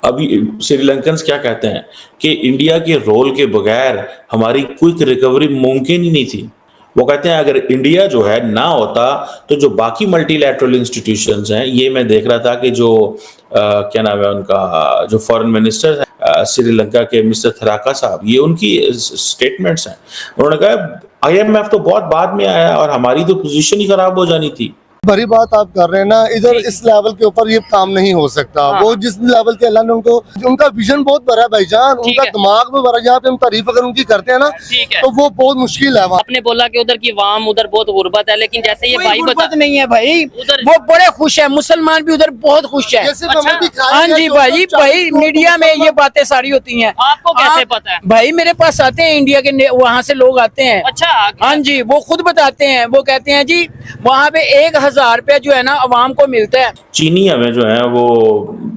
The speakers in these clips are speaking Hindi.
अभी श्रीलंकन्स क्या कहते हैं कि इंडिया के रोल के बगैर हमारी क्विक रिकवरी मुमकिन ही नहीं थी। वो कहते हैं अगर इंडिया जो है ना होता तो जो बाकी मल्टीलैटरल इंस्टीट्यूशंस हैं, ये मैं देख रहा था कि जो क्या नाम है उनका, जो फॉरेन मिनिस्टर है श्रीलंका के, मिस्टर थराका साहब, ये उनकी स्टेटमेंट्स हैं। उन्होंने कहा आईएमएफ तो बहुत बाद में आया और हमारी तो पोजीशन ही खराब हो जानी थी। बड़ी बात आप कर रहे हैं ना, इधर इस लेवल के ऊपर ये काम नहीं हो सकता। हाँ। वो जिस लेवल के अल्लाह ने उनको, उनका विजन बहुत बड़ा है भाईजान, उनका है। दिमाग में बड़ा। जहाँ पे हम तारीफ अगर उनकी करते हैं ना, ठीक है। तो वो बहुत मुश्किल है वहाँ। आपने बोला कि उधर की वाम उधर बहुत गुर्बत है, लेकिन जैसे ये कोई भाई गुर्बत नहीं है भाई, उधर वो बड़े खुश है, मुसलमान भी उधर बहुत खुश है। जैसे अच्छा। हमें दिखाया हाँ गया जी 240 भाई, भाई मीडिया में ये बातें सारी होती हैं। आपको कैसे आप- पता है? भाई मेरे पास आते हैं इंडिया के, वहाँ से लोग आते हैं। अच्छा। हाँ जी, वो खुद बताते हैं, वो कहते हैं जी वहाँ पे 1,000 रुपया जो है ना अवाम को मिलता है। चीनी हमें जो है वो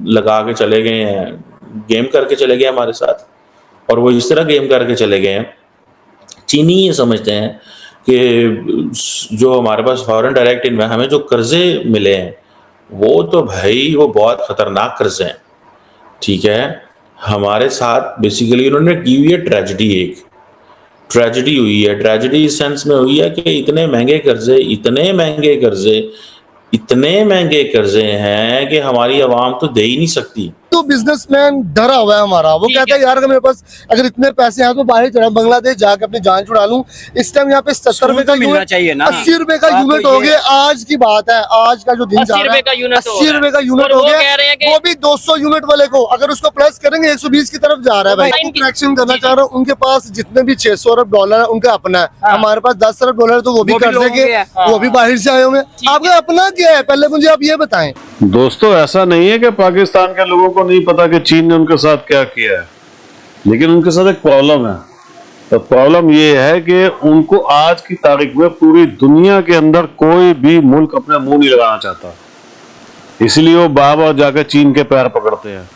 लगा के चले गए हैं, गेम करके चले गए हमारे साथ, और वो इस तरह गेम करके चले गए हैं। चीनी ये समझते हैं कि जो हमारे पास फॉरेन डायरेक्ट हमें जो कर्जे मिले हैं वो तो भाई वो बहुत खतरनाक कर्जे हैं। ठीक है, हमारे साथ बेसिकली उन्होंने की हुई है ट्रेजिडी, एक ट्रेजिडी हुई है। ट्रेजिडी इस सेंस में हुई है कि इतने महंगे कर्जे, इतने महंगे कर्जे, इतने महंगे कर्जे हैं कि हमारी आवाम तो दे ही नहीं सकती। तो बिजनेसमैन डरा हुआ है हमारा। वो ठीक कहता है यार अगर मेरे पास अगर इतने पैसे हैं तो बाहर चढ़ा बांग्लादेश जाके अपनी जान छुड़ा लूं। इस टाइम यहाँ पे 70 रुपए का मिलना चाहिए ना। 80 रुपए का बात तो यूनिट ये हो गया। आज की बात है, आज का जो दिन 80 रुपए का यूनिट हो 80 रुपए का यूनिट और हो वो गया। कह रहे हैं कि वो भी 200 यूनिट वाले को अगर उसको प्लस करेंगे 120 की तरफ जा रहा है। भाई भाई, करेक्शन करना चाह रहा हूँ, उनके पास जितने भी 600 अरब डॉलर है उनका अपना है। हाँ। हमारे पास 10 अरब डॉलर है तो वो भी कर लोगों देंगे, के है। वो भी बाहर से आए होंगे। आपका अपना क्या है पहले मुझे आप ये बताएं। दोस्तों, ऐसा नहीं है कि पाकिस्तान के लोगों को नहीं पता कि चीन ने उनके साथ क्या किया है, लेकिन उनके साथ एक प्रॉब्लम है। तो प्रॉब्लम ये है कि उनको आज की तारीख में पूरी दुनिया के अंदर कोई भी मुल्क अपने मुंह नहीं लगाना चाहता, इसलिए वो बार बार जाकर चीन के पैर पकड़ते हैं।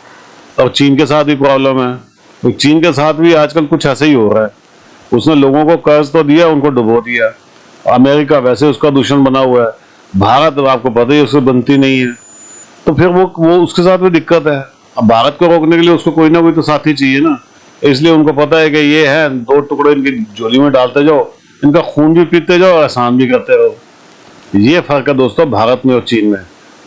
और चीन के साथ भी प्रॉब्लम है, तो चीन के साथ भी आजकल कुछ ऐसे ही हो रहा है। उसने लोगों को कर्ज तो दिया, उनको डुबो दिया। अमेरिका वैसे उसका दुश्मन बना हुआ है, भारत आपको पता ही उससे बनती नहीं है, तो फिर वो उसके साथ भी दिक्कत है। अब भारत को रोकने के लिए उसको कोई ना कोई तो साथी चाहिए ना, इसलिए उनको पता है कि ये है दो टुकड़े इनकी झोली में डालते जाओ, इनका खून भी पीते जाओ और एहसान भी करते रहो। ये फर्क है दोस्तों भारत में और चीन में।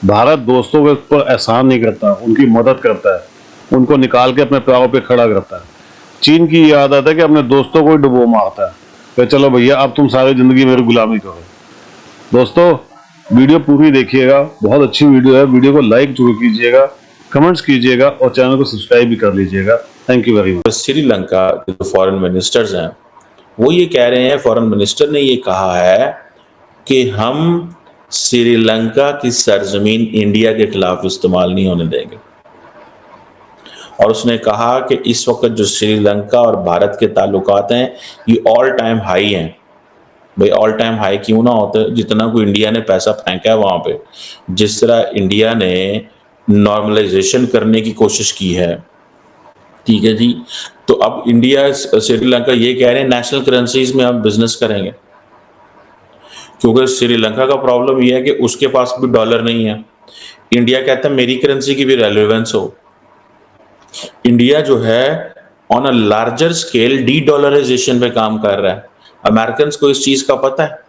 भारत दोस्तों के ऊपर एहसान नहीं करता, उनकी मदद करता है, उनको निकाल के अपने पैरों पे खड़ा करता है। चीन की ये आदत है कि अपने दोस्तों को ही डुबो मारता है कि चलो भैया अब तुम सारी जिंदगी मेरी गुलामी करो। दोस्तों, वीडियो पूरी देखिएगा, बहुत अच्छी वीडियो है। वीडियो को लाइक जरूर कीजिएगा, कमेंट्स कीजिएगा और चैनल को सब्सक्राइब भी कर लीजिएगा। Thank you very much. Sri Lanka के जो फॉरेन मिनिस्टर्स हैं वो ये कह रहे हैं, फॉरेन मिनिस्टर ने ये कहा है कि हम श्रीलंका की सरजमीन इंडिया के खिलाफ इस्तेमाल नहीं होने देंगे। और उसने कहा कि इस वक्त जो श्रीलंका और भारत के ताल्लुकात हैं ये ऑल टाइम हाई हैं। भाई ऑल टाइम हाई क्यों ना होते, जितना कोई इंडिया ने पैसा फेंका है वहाँ पे, जिस तरह इंडिया ने नॉर्मलाइजेशन करने की कोशिश की है। ठीक है जी, तो अब इंडिया श्रीलंका ये कह रहे हैं नेशनल करेंसीज में हम बिजनेस करेंगे, क्योंकि श्रीलंका का प्रॉब्लम ये है कि उसके पास भी डॉलर नहीं है। इंडिया कहता है मेरी करेंसी की भी रेलेवेंस हो। इंडिया जो है on a larger scale dedollarisation पे काम कर रहा है। अमेरिकन को इस चीज का पता है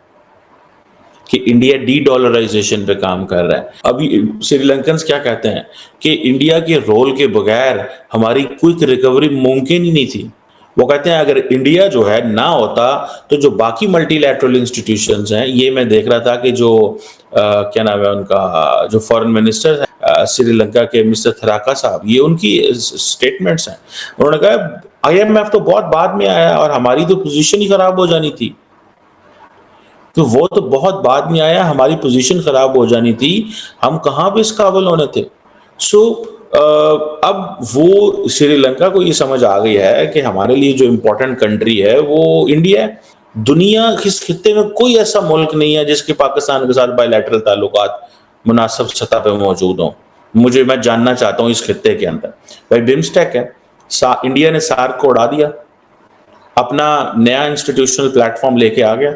कि इंडिया डी डॉलराइजेशन पे काम कर रहा है। अभी श्रीलंकन्स क्या कहते हैं कि इंडिया के रोल के बगैर हमारी क्विक रिकवरी मुमकिन ही नहीं थी। वो कहते हैं अगर इंडिया जो है ना होता तो जो बाकी मल्टीलैटरल इंस्टीट्यूशंस हैं, ये मैं देख रहा था कि जो क्या नाम है उनका, जो फॉरेन मिनिस्टर है श्रीलंका के, मिस्टर थराका साहब, ये उनकी स्टेटमेंट्स हैं। उन्होंने कहा आईएमएफ तो बहुत बाद में आया और हमारी तो पोजीशन ही खराब हो जानी थी। तो वो तो बहुत बाद में आया, हमारी पोजीशन खराब हो जानी थी, हम कहाँ भी इस काबिल होने थे। सो अब वो श्रीलंका को ये समझ आ गई है कि हमारे लिए जो इम्पोर्टेंट कंट्री है वो इंडिया है। दुनिया किस खित्ते में कोई ऐसा मुल्क नहीं है जिसके पाकिस्तान के साथ बायलैटरल ताल्लुकात मुनासिब सतह पे मौजूद हों। मैं जानना चाहता हूँ इस खित्ते के अंदर। भाई बिम्स्टेक है, इंडिया ने सार्क को उड़ा दिया, अपना नया इंस्टीट्यूशनल प्लेटफॉर्म लेके आ गया।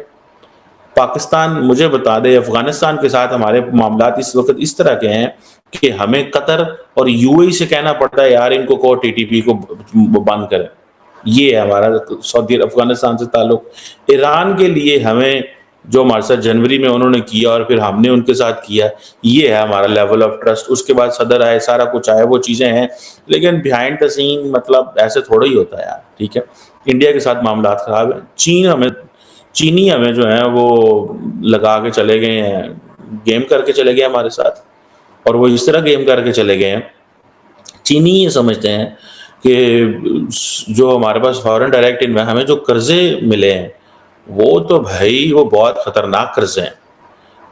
पाकिस्तान मुझे बता दे, अफगानिस्तान के साथ हमारे मामलात इस वक्त इस तरह के हैं कि हमें कतर और यूएई से कहना पड़ता है यार इनको को टीटीपी को बंद करें। ये है हमारा सऊदी अफगानिस्तान से ताल्लुक। ईरान के लिए हमें जो हमारे साथ जनवरी में उन्होंने किया और फिर हमने उनके साथ किया, ये है हमारा लेवल ऑफ ट्रस्ट। उसके बाद सदर आए, सारा कुछ आया, वो चीज़ें हैं, लेकिन बिहाइंड द सीन मतलब ऐसे थोड़ा ही होता है यार, ठीक है। इंडिया के साथ मामला खराब है। चीनी हमें जो है वो लगा के चले गए हैं, गेम करके चले गए हमारे साथ, और वो इस तरह गेम करके चले गए हैं। चीनी ये समझते हैं कि जो हमारे पास फॉरेन डायरेक्ट इन्वेस्ट, हमें जो कर्जे मिले हैं वो तो भाई वो बहुत खतरनाक कर्जे हैं,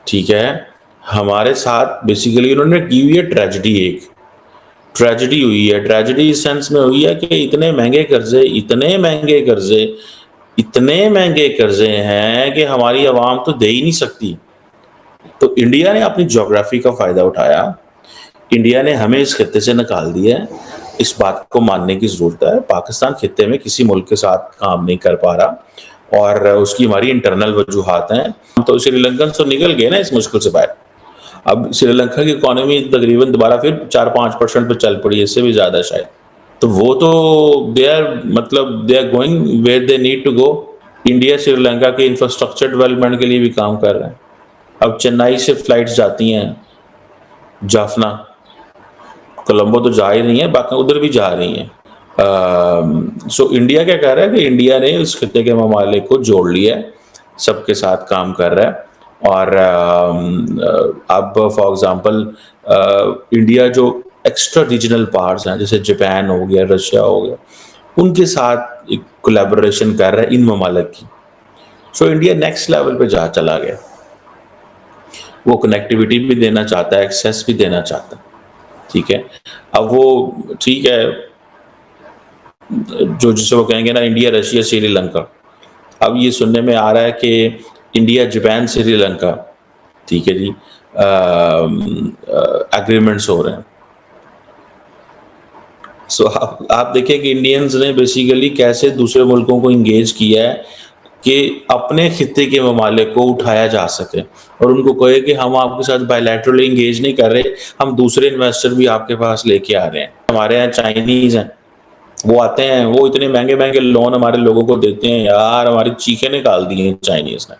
ठीक है। हमारे साथ बेसिकली उन्होंने की हुई है ट्रेजेडी, एक ट्रेजेडी हुई है। ट्रेजेडी इस सेंस में हुई है कि इतने महंगे कर्जे हैं कि हमारी आवाम तो दे ही नहीं सकती। तो इंडिया ने अपनी ज्योग्राफी का फायदा उठाया, इंडिया ने हमें इस खित्ते से निकाल दिया है। इस बात को मानने की जरूरत है। पाकिस्तान खित्ते में किसी मुल्क के साथ काम नहीं कर पा रहा और उसकी हमारी इंटरनल वजूहात हैं। तो श्रीलंकन तो निकल गए ना इस मुश्किल से बाहर। अब श्रीलंका की इकोनॉमी तकरीबन दोबारा फिर 4-5% पे चल पड़ी है, इससे भी ज्यादा शायद। तो वो तो they are going where they need to go. India Sri Lanka के इंफ्रास्ट्रक्चर डेवलपमेंट के लिए भी काम कर रहा है। अब चेन्नई से फ्लाइट्स जाती हैं जाफना, कोलंबो तो जा ही नहीं है, बाकी उधर भी जा रही हैं। सो इंडिया क्या कह रहा है कि इंडिया ने इस खित्ते के ममालिक को जोड़ लिया है, सबके साथ काम कर रहा है। और अब फॉर एग्जांपल इंडिया जो एक्स्ट्रा रीजनल पार्ट्स हैं जैसे जापान हो गया, रशिया हो गया, उनके साथ एक कोलैबोरेशन कर रहा है इन ममालिक की। सो इंडिया नेक्स्ट लेवल पे चला गया। वो कनेक्टिविटी भी देना चाहता है, एक्सेस भी देना चाहता है, ठीक है। अब वो ठीक है जो जिसे वो कहेंगे ना इंडिया रशिया श्रीलंका, अब ये सुनने में आ रहा है कि इंडिया जापान श्रीलंका, ठीक है जी, एग्रीमेंट्स हो रहे हैं। सो आप देखिए कि इंडियंस ने बेसिकली कैसे दूसरे मुल्कों को इंगेज किया है कि अपने खित्ते के ममालिक को उठाया जा सके और उनको कहे कि हम आपके साथ बायलैटरली इंगेज नहीं कर रहे, हम दूसरे इन्वेस्टर भी आपके पास लेके आ रहे हैं। हमारे यहाँ चाइनीज हैं, वो आते हैं, वो इतने महंगे महंगे लोन हमारे लोगों को देते हैं यार, हमारी चीखें निकाल दी हैं चाइनीज ने।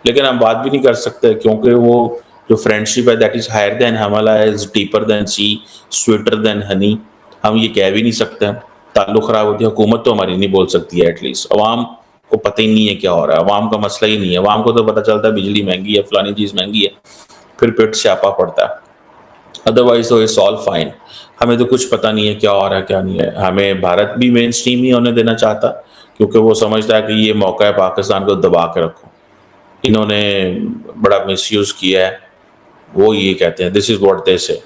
लेकिन हम बात भी नहीं कर सकते क्योंकि वो जो फ्रेंडशिप है that is higher than Himalaya, is deeper than sea, sweeter than honey, हम ये कह भी नहीं सकते। ताल्लुक खराब होती है, हुकूमत तो हमारी नहीं बोल सकती है, एटलीस्ट अवाम को पता ही नहीं है क्या हो रहा है। अवाम का मसला ही नहीं है, अवाम को तो पता चलता है बिजली महंगी है, फलानी चीज़ महंगी है, फिर पेट स्यापा पड़ता है। अदरवाइज तो इट्स ऑल फाइन। हमें तो कुछ पता नहीं है क्या हो रहा है क्या नहीं है। हमें भारत भी मेन स्ट्रीम नहीं होने देना चाहता क्योंकि वो समझता है कि ये मौका है पाकिस्तान को दबा के रखो। इन्होंने बड़ा मिसयूज़ किया है, वो ये कहते हैं, दिस इज़ व्हाट दे से।